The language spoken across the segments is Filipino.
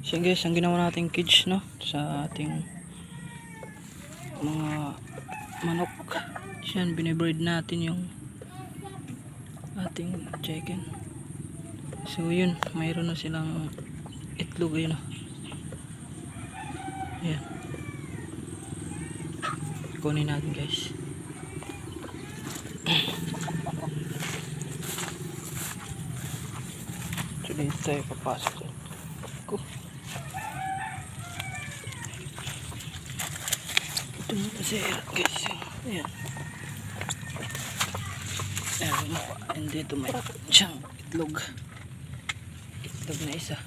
So guys, ang ginawa nating cage no sa ating mga manok. Yan, binibreed natin yung ating chicken. So yun, mayroon na silang itlog ayun. Ayan. Kunin natin guys. So dito tayo papasok. Ito na kasi guys. Ayan. Ayan. And dito may siyang itlog. Itlog na isa.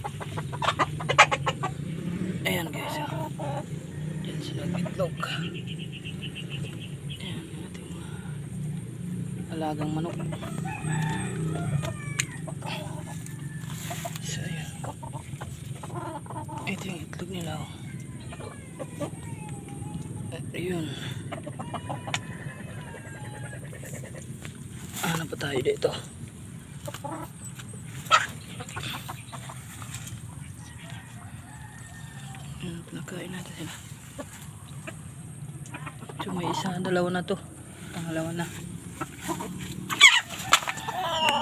Ayan guys. Diyan sila itlog. Ayan. Ating mga alagang manok. So ayan. Ito yung itlog nila. Ayun. Ano pa tayo dito? Nakain natin sila. So may isa, dalawa na to. Pangalawa na.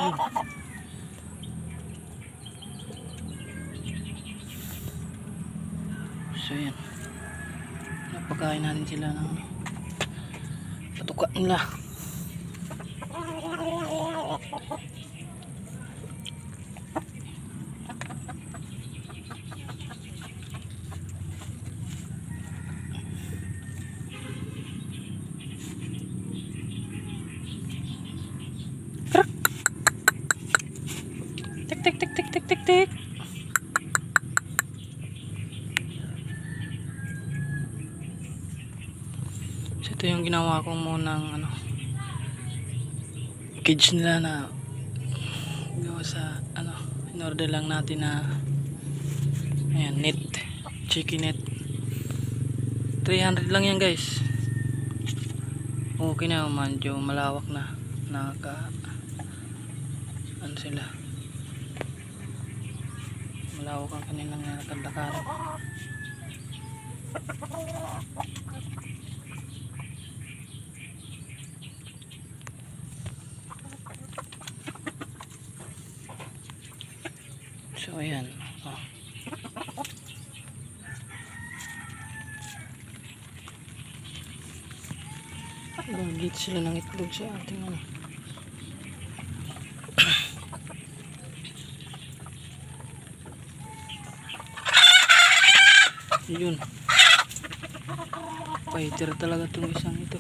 Ayun. So yan. Napakain natin sila ng patuka nila. Tik tik tik tik tik tik tik. So ito yung ginawa ko munang cage nila na gawa sa in-order lang natin na ayan, net, chicken net. 300 lang yan guys. Okay na, medyo malawak na. Sila malawak ang kanilang nakadakaran. So ayan, gagit sila ng itlog sa ating yun, fighter talaga itong isang ito.